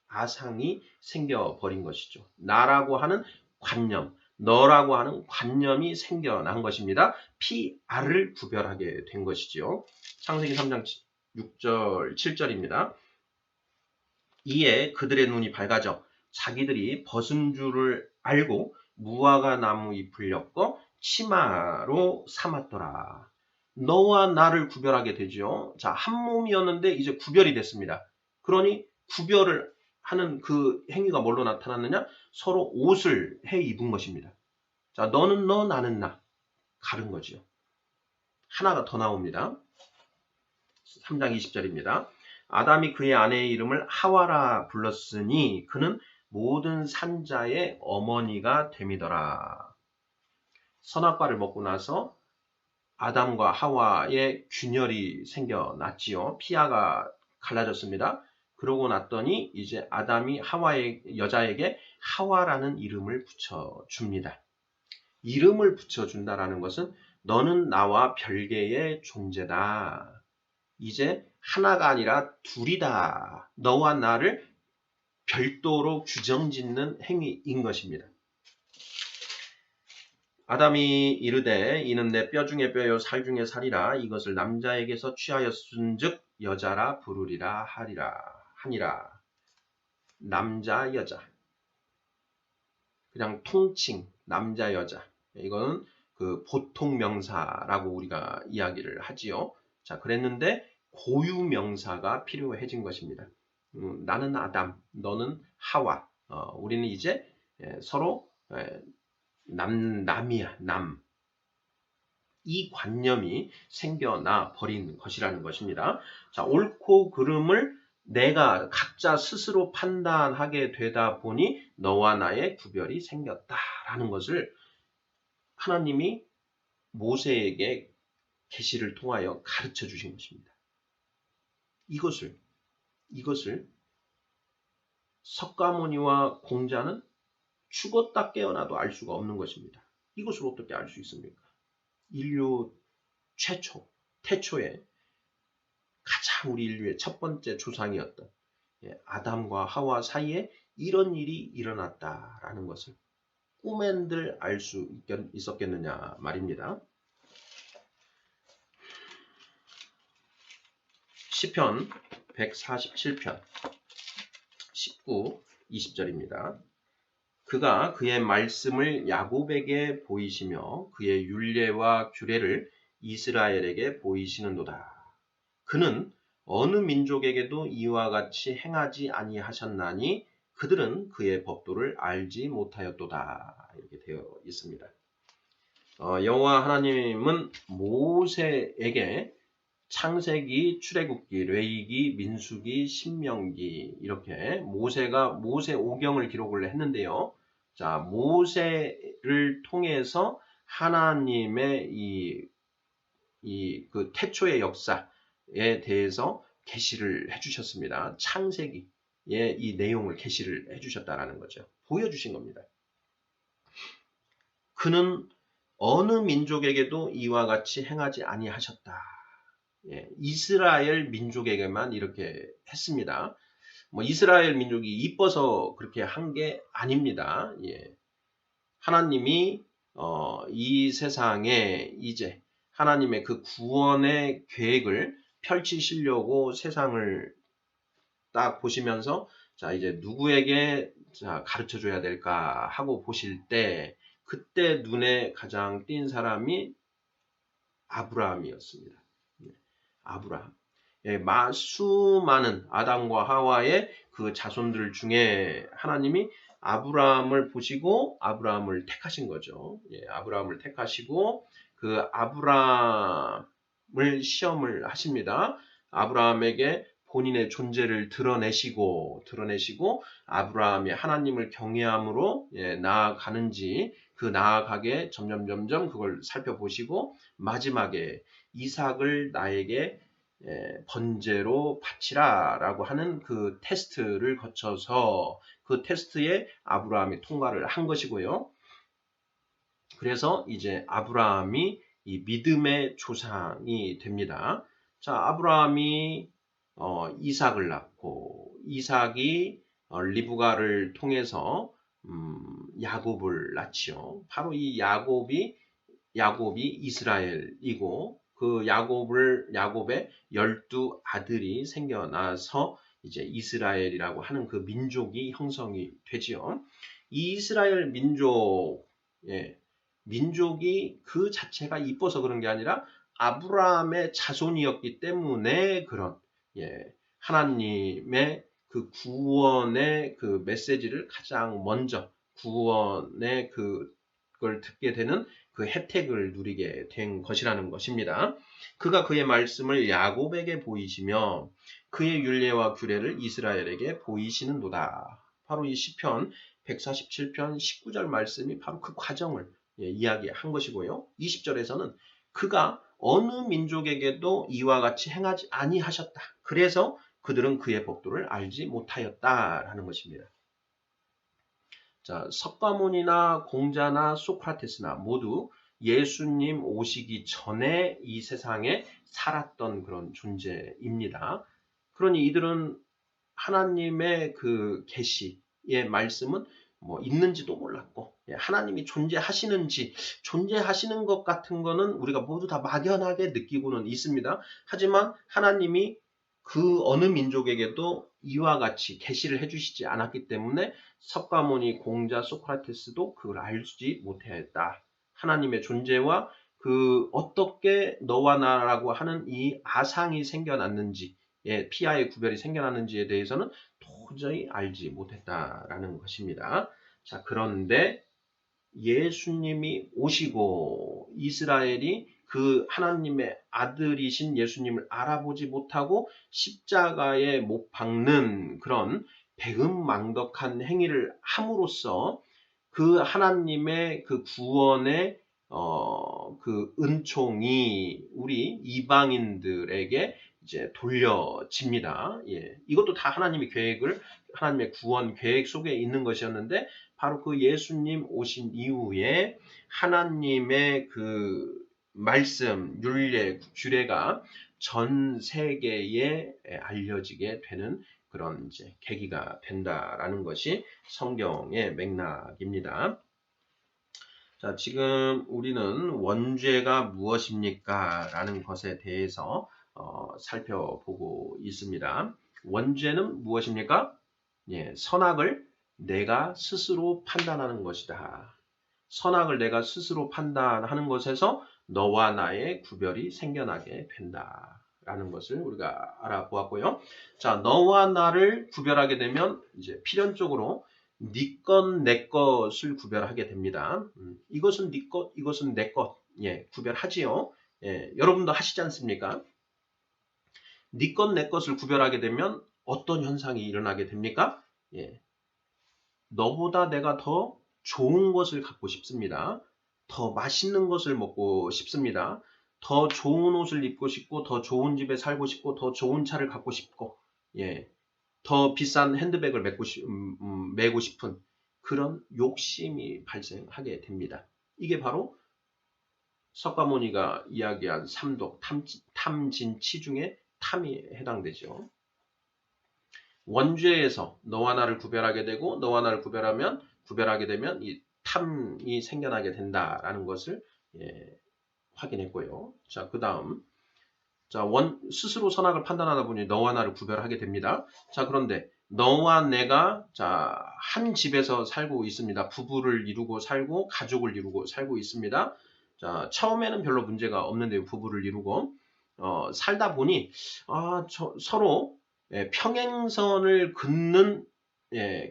아상이 생겨버린 것이죠. 나라고 하는 관념, 너라고 하는 관념이 생겨난 것입니다. P-R을 구별하게 된 것이죠. 창세기 3장 6절, 7절입니다. 이에 그들의 눈이 밝아져 자기들이 벗은 줄을 알고 무화과 나무 잎을 엮어 치마로 삼았더라. 너와 나를 구별하게 되죠. 자, 한 몸이었는데 이제 구별이 됐습니다. 그러니 구별을 하는 그 행위가 뭘로 나타났느냐? 서로 옷을 해 입은 것입니다. 자, 너는 너, 나는 나. 가른 거지요. 하나가 더 나옵니다. 3장 20절입니다. 아담이 그의 아내의 이름을 하와라 불렀으니 그는 모든 산자의 어머니가 됨이더라. 선악과를 먹고 나서 아담과 하와의 균열이 생겨났지요. 피아가 갈라졌습니다. 그러고 났더니 이제 아담이 여자에게 하와라는 이름을 붙여줍니다. 이름을 붙여준다라는 것은 너는 나와 별개의 존재다. 이제 하나가 아니라 둘이다. 너와 나를 별도로 규정짓는 행위인 것입니다. 아담이 이르되 이는 내 뼈 중에 뼈요 살 중에 살이라 이것을 남자에게서 취하였은즉 여자라 부르리라 하니라. 남자 여자 그냥 통칭 남자 여자 이거는 그 보통 명사라고 우리가 이야기를 하지요. 자, 그랬는데 고유 명사가 필요해진 것입니다. 나는 아담, 너는 하와. 우리는 이제 서로 남이야, 남. 이 관념이 생겨나 버린 것이라는 것입니다. 자, 옳고 그름을 내가 각자 스스로 판단하게 되다 보니 너와 나의 구별이 생겼다라는 것을 하나님이 모세에게 계시를 통하여 가르쳐 주신 것입니다. 이것을 석가모니와 공자는 죽었다 깨어나도 알 수가 없는 것입니다. 이것을 어떻게 알 수 있습니까? 인류 태초에 가장 우리 인류의 첫 번째 조상이었던 아담과 하와 사이에 이런 일이 일어났다라는 것을 꿈엔들 알 수 있었겠느냐 말입니다. 시편 147편 19, 20절입니다. 그가 그의 말씀을 야곱에게 보이시며 그의 율례와 규례를 이스라엘에게 보이시는도다. 그는 어느 민족에게도 이와 같이 행하지 아니하셨나니 그들은 그의 법도를 알지 못하였도다. 이렇게 되어 있습니다. 여호와 하나님은 모세에게 창세기, 출애굽기, 레위기, 민수기, 신명기 이렇게 모세 5경을 기록을 했는데요. 자, 모세를 통해서 하나님의 그 태초의 역사, 대해서 계시를 해주셨습니다. 창세기에 이 내용을 계시를 해주셨다라는 거죠. 보여주신 겁니다. 그는 어느 민족에게도 이와 같이 행하지 아니하셨다. 이스라엘 민족에게만 이렇게 했습니다. 뭐 이스라엘 민족이 이뻐서 그렇게 한 게 아닙니다. 하나님이 이 세상에 이제 하나님의 그 구원의 계획을 펼치시려고 세상을 딱 보시면서 자 이제 누구에게 자 가르쳐 줘야 될까 하고 보실 때 그때 눈에 가장 띈 사람이 아브라함이었습니다. 아브라함. 수많은 아담과 하와의 그 자손들 중에 하나님이 아브라함을 보시고 아브라함을 택하신 거죠. 아브라함을 택하시고 그 아브라함을 시험을 하십니다. 아브라함에게 본인의 존재를 드러내시고 아브라함이 하나님을 경외함으로 나아가는지 그 나아가게 점점 그걸 살펴보시고 마지막에 이삭을 나에게 번제로 바치라 라고 하는 그 테스트를 거쳐서 그 테스트에 아브라함이 통과를 한 것이고요. 그래서 이제 아브라함이 이 믿음의 조상이 됩니다. 자, 아브라함이 이삭을 낳고 이삭이 리브가를 통해서 야곱을 낳지요. 바로 이 야곱이 이스라엘이고 그 야곱의 12 아들이 생겨나서 이제 이스라엘이라고 하는 그 민족이 형성이 되지요. 이 이스라엘 민족이 그 자체가 이뻐서 그런 게 아니라 아브라함의 자손이었기 때문에 그런 하나님의 그 구원의 그 메시지를 가장 먼저 구원의 그걸 듣게 되는 그 혜택을 누리게 된 것이라는 것입니다. 그가 그의 말씀을 야곱에게 보이시며 그의 율례와 규례를 이스라엘에게 보이시는도다. 바로 이 시편 147편 19절 말씀이 바로 그 과정을 이야기한 것이고요. 20절에서는 그가 어느 민족에게도 이와 같이 행하지 아니하셨다. 그래서 그들은 그의 법도를 알지 못하였다라는 것입니다. 자, 석가모니나 공자나 소크라테스나 모두 예수님 오시기 전에 이 세상에 살았던 그런 존재입니다. 그러니 이들은 하나님의 그 계시의 말씀은 뭐 있는지도 몰랐고 하나님이 존재하시는 것 같은 거는 우리가 모두 다 막연하게 느끼고는 있습니다. 하지만 하나님이 그 어느 민족에게도 이와 같이 계시를 해주시지 않았기 때문에 석가모니, 공자, 소크라테스도 그걸 알지 못했다. 하나님의 존재와 그 어떻게 너와 나라고 하는 이 아상이 생겨났는지, 피아의 구별이 생겨났는지에 대해서는 도저히 알지 못했다라는 것입니다. 자, 그런데 예수님이 오시고 이스라엘이 그 하나님의 아들이신 예수님을 알아보지 못하고 십자가에 못 박는 그런 배은망덕한 행위를 함으로써 그 하나님의 그 구원의 그 은총이 우리 이방인들에게 이제 돌려집니다. 이것도 다 하나님의 구원 계획 속에 있는 것이었는데 바로 그 예수님 오신 이후에 하나님의 그 말씀, 율례, 규례가 전 세계에 알려지게 되는 그런 이제 계기가 된다라는 것이 성경의 맥락입니다. 자, 지금 우리는 원죄가 무엇입니까? 라는 것에 대해서 살펴보고 있습니다. 원죄는 무엇입니까? 선악을 내가 스스로 판단하는 것이다. 선악을 내가 스스로 판단하는 것에서 너와 나의 구별이 생겨나게 된다라는 것을 우리가 알아보았고요. 자, 너와 나를 구별하게 되면 이제 필연적으로 네 것, 내 것을 구별하게 됩니다. 이것은 네 것, 이것은 내 것. 구별하지요. 여러분도 하시지 않습니까? 네 것, 내 것을 구별하게 되면 어떤 현상이 일어나게 됩니까? 너보다 내가 더 좋은 것을 갖고 싶습니다. 더 맛있는 것을 먹고 싶습니다. 더 좋은 옷을 입고 싶고, 더 좋은 집에 살고 싶고, 더 좋은 차를 갖고 싶고, 예, 더 비싼 핸드백을 메고 싶은 그런 욕심이 발생하게 됩니다. 이게 바로 석가모니가 이야기한 삼독, 탐진, 치중의 탐이 해당되죠. 원죄에서 너와 나를 구별하게 되고, 너와 나를 구별하게 되면 이 탐이 생겨나게 된다라는 것을 확인했고요. 자, 그 다음. 자, 스스로 선악을 판단하다 보니 너와 나를 구별하게 됩니다. 자, 그런데 너와 내가 한 집에서 살고 있습니다. 부부를 이루고 살고 가족을 이루고 살고 있습니다. 자, 처음에는 별로 문제가 없는데요. 부부를 이루고 살다 보니 서로 평행선을 긋는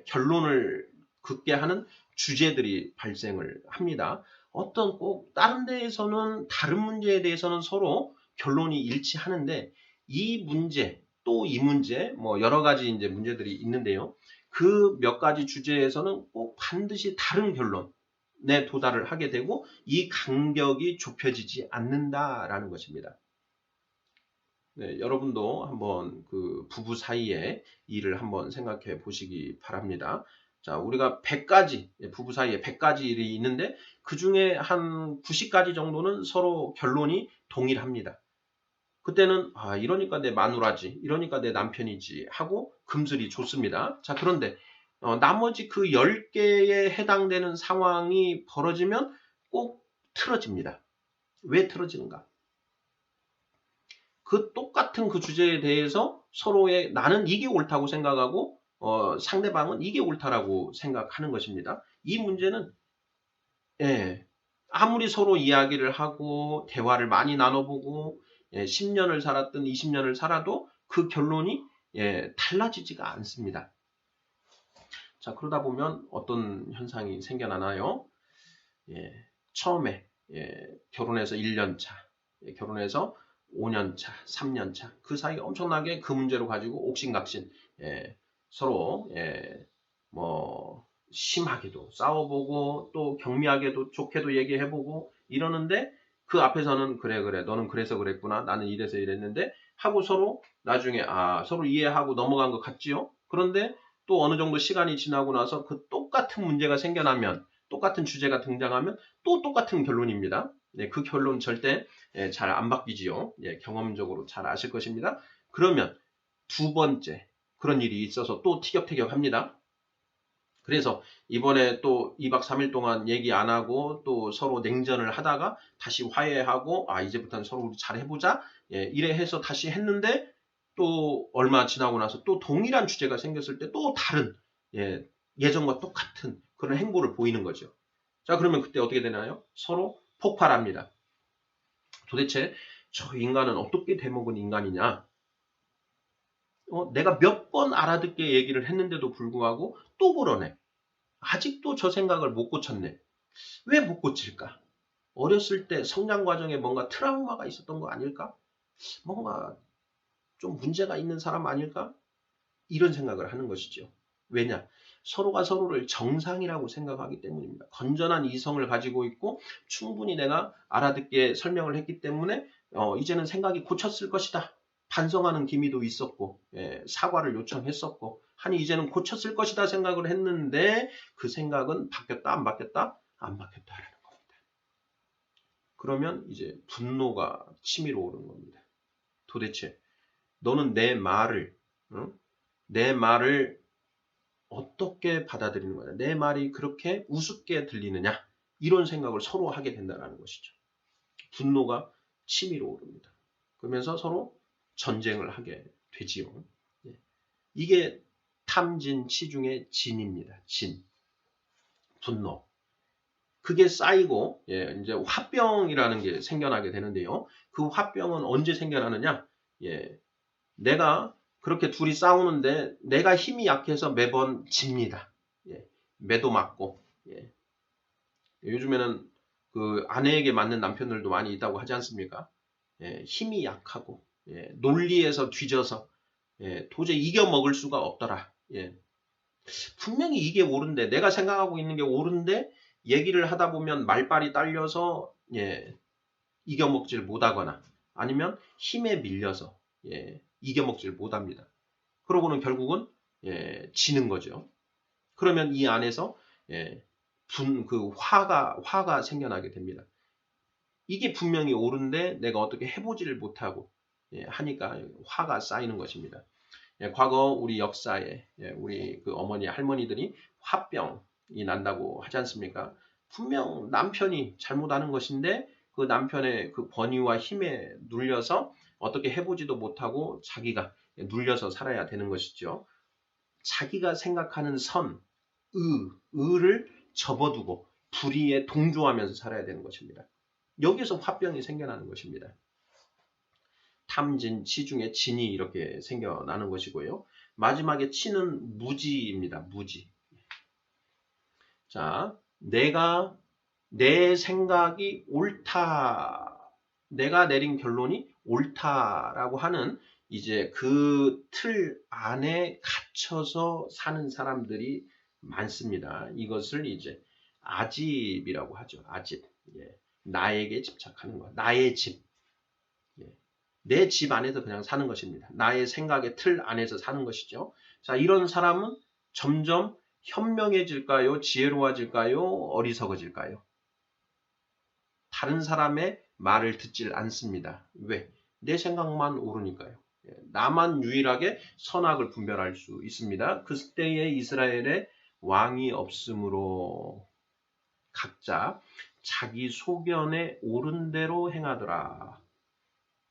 결론을 긋게 하는 주제들이 발생을 합니다. 어떤 꼭 다른 데에서는 다른 문제에 대해서는 서로 결론이 일치하는데 이 문제 또 이 문제 뭐 여러 가지 이제 문제들이 있는데요. 그 몇 가지 주제에서는 꼭 반드시 다른 결론에 도달을 하게 되고 이 간격이 좁혀지지 않는다라는 것입니다. 네, 여러분도 한번 그 부부 사이의 일을 한번 생각해 보시기 바랍니다. 자, 우리가 100가지, 부부 사이에 100가지 일이 있는데 그 중에 한 90가지 정도는 서로 결론이 동일합니다. 그때는 이러니까 내 마누라지, 이러니까 내 남편이지 하고 금슬이 좋습니다. 자, 그런데 나머지 그 10개에 해당되는 상황이 벌어지면 꼭 틀어집니다. 왜 틀어지는가? 그 똑같은 그 주제에 대해서 서로의 나는 이게 옳다고 생각하고 상대방은 이게 옳다라고 생각하는 것입니다. 이 문제는 아무리 서로 이야기를 하고 대화를 많이 나눠보고 10년을 살았든 20년을 살아도 그 결론이 달라지지가 않습니다. 자, 그러다 보면 어떤 현상이 생겨나나요? 처음에 결혼해서 1년 차, 결혼해서 5년차, 3년차 그 사이 엄청나게 그 문제로 가지고 옥신각신 서로 뭐 심하게도 싸워보고 또 경미하게도 좋게도 얘기해보고 이러는데 그 앞에서는 그래 너는 그래서 그랬구나 나는 이래서 이랬는데 하고 서로 나중에 서로 이해하고 넘어간 것 같지요. 그런데 또 어느 정도 시간이 지나고 나서 그 똑같은 문제가 생겨나면 똑같은 주제가 등장하면 또 똑같은 결론입니다. 그 결론 절대 잘 안 바뀌지요. 경험적으로 잘 아실 것입니다. 그러면 두 번째 그런 일이 있어서 또 티격태격합니다. 그래서 이번에 또 2박 3일 동안 얘기 안 하고 또 서로 냉전을 하다가 다시 화해하고 이제부터는 서로 우리 잘 해보자 이래 해서 다시 했는데 또 얼마 지나고 나서 또 동일한 주제가 생겼을 때 또 다른 예전과 똑같은 그런 행보를 보이는 거죠. 자, 그러면 그때 어떻게 되나요? 서로 폭발합니다. 도대체 저 인간은 어떻게 돼먹은 인간이냐? 내가 몇 번 알아듣게 얘기를 했는데도 불구하고 또 그러네. 아직도 저 생각을 못 고쳤네. 왜 못 고칠까? 어렸을 때 성장 과정에 뭔가 트라우마가 있었던 거 아닐까? 뭔가 좀 문제가 있는 사람 아닐까? 이런 생각을 하는 것이죠. 왜냐? 서로가 서로를 정상이라고 생각하기 때문입니다. 건전한 이성을 가지고 있고 충분히 내가 알아듣게 설명을 했기 때문에 이제는 생각이 고쳤을 것이다. 반성하는 기미도 있었고 사과를 요청했었고 하니 이제는 고쳤을 것이다 생각을 했는데 그 생각은 바뀌었다 안 바뀌었다? 안 바뀌었다라는 겁니다. 그러면 이제 분노가 치밀어 오르는 겁니다. 도대체 너는 내 말을 어떻게 받아들이는 거냐? 내 말이 그렇게 우습게 들리느냐? 이런 생각을 서로 하게 된다는 것이죠. 분노가 치밀어 오릅니다. 그러면서 서로 전쟁을 하게 되지요. 이게 탐진 치중의 진입니다. 진. 분노. 그게 쌓이고 이제 화병이라는 게 생겨나게 되는데요. 그 화병은 언제 생겨나느냐? 내가 그렇게 둘이 싸우는데 내가 힘이 약해서 매번 집니다. 매도 맞고. 요즘에는 그 아내에게 맞는 남편들도 많이 있다고 하지 않습니까? 힘이 약하고 논리에서 뒤져서 도저히 이겨먹을 수가 없더라. 분명히 이게 옳은데 내가 생각하고 있는 게 옳은데 얘기를 하다 보면 말빨이 딸려서 이겨먹질 못하거나 아니면 힘에 밀려서 이겨먹질 못합니다. 그러고는 결국은 지는 거죠. 그러면 이 안에서 그 화가 생겨나게 됩니다. 이게 분명히 옳은데 내가 어떻게 해보지를 못하고 하니까 화가 쌓이는 것입니다. 과거 우리 역사에 우리 그 어머니 할머니들이 화병이 난다고 하지 않습니까? 분명 남편이 잘못하는 것인데 그 남편의 그 권위와 힘에 눌려서 어떻게 해보지도 못하고 자기가 눌려서 살아야 되는 것이죠. 자기가 생각하는 선, 의를 접어두고 불의에 동조하면서 살아야 되는 것입니다. 여기서 화병이 생겨나는 것입니다. 탐진, 치 중에 진이 이렇게 생겨나는 것이고요. 마지막에 치는 무지입니다. 무지. 자, 내 생각이 옳다. 내가 내린 결론이 옳다라고 하는 이제 그 틀 안에 갇혀서 사는 사람들이 많습니다. 이것을 이제 아집이라고 하죠. 아집. 나에게 집착하는 것. 나의 집. 내 집 안에서 그냥 사는 것입니다. 나의 생각의 틀 안에서 사는 것이죠. 자, 이런 사람은 점점 현명해질까요? 지혜로워질까요? 어리석어질까요? 다른 사람의 말을 듣질 않습니다. 왜? 내 생각만 옳으니까요. 나만 유일하게 선악을 분별할 수 있습니다. 그때에 이스라엘에 왕이 없으므로 각자 자기 소견에 옳은 대로 행하더라.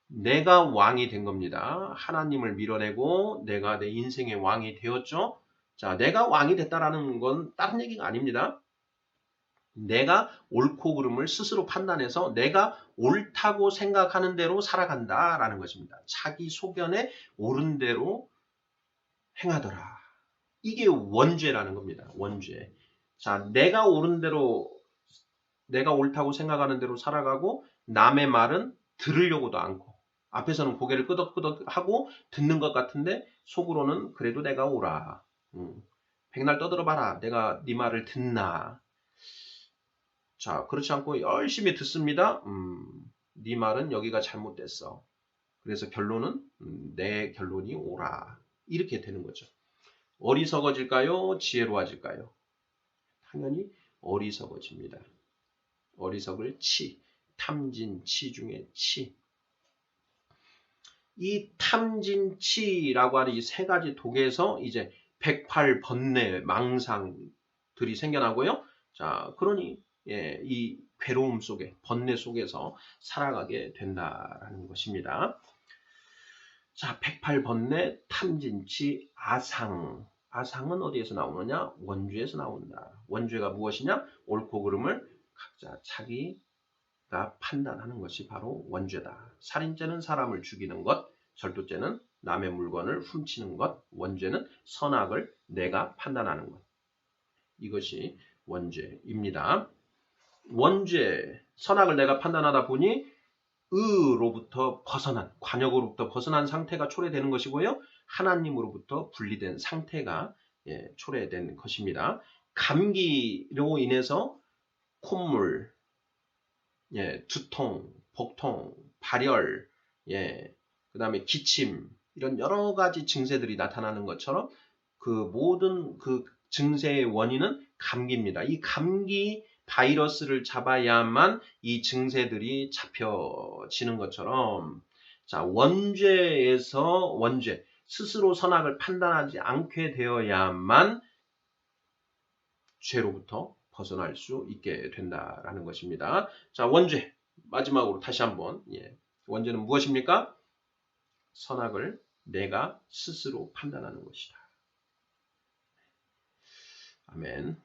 내가 왕이 된 겁니다. 하나님을 밀어내고 내가 내 인생의 왕이 되었죠. 자, 내가 왕이 됐다라는 건 다른 얘기가 아닙니다. 내가 옳고 그름을 스스로 판단해서 내가 옳다고 생각하는 대로 살아간다라는 것입니다. 자기 소견에 옳은 대로 행하더라. 이게 원죄라는 겁니다. 원죄. 자, 내가 옳은 대로 내가 옳다고 생각하는 대로 살아가고 남의 말은 들으려고도 않고 앞에서는 고개를 끄덕끄덕하고 듣는 것 같은데 속으로는 그래도 내가 옳아. 백날 떠들어봐라. 내가 네 말을 듣나. 자, 그렇지 않고 열심히 듣습니다. 네 말은 여기가 잘못됐어. 그래서 결론은 내 결론이 옳아. 이렇게 되는 거죠. 어리석어질까요? 지혜로워질까요? 당연히 어리석어집니다. 어리석을 치, 탐진 치 중에 치. 이 탐진치라고 하는 이 세 가지 독에서 이제 108번뇌 망상들이 생겨나고요. 자, 그러니 이 괴로움 속에 번뇌 속에서 살아가게 된다라는 것입니다. 자, 108번뇌 탐진치 아상. 아상은 어디에서 나오느냐? 원죄에서 나온다. 원죄가 무엇이냐? 옳고 그름을 각자 자기가 판단하는 것이 바로 원죄다. 살인죄는 사람을 죽이는 것, 절도죄는 남의 물건을 훔치는 것, 원죄는 선악을 내가 판단하는 것. 이것이 원죄입니다. 원죄, 선악을 내가 판단하다 보니 의로부터 벗어난, 관역으로부터 벗어난 상태가 초래되는 것이고요. 하나님으로부터 분리된 상태가 초래된 것입니다. 감기로 인해서 콧물, 두통, 복통, 발열, 그 다음에 기침, 이런 여러 가지 증세들이 나타나는 것처럼 그 모든 그 증세의 원인은 감기입니다. 이 감기 바이러스를 잡아야만 이 증세들이 잡혀지는 것처럼, 자, 원죄에서 원죄, 스스로 선악을 판단하지 않게 되어야만 죄로부터 벗어날 수 있게 된다라는 것입니다. 자, 원죄. 마지막으로 다시 한번. 원죄는 무엇입니까? 선악을 내가 스스로 판단하는 것이다. 아멘.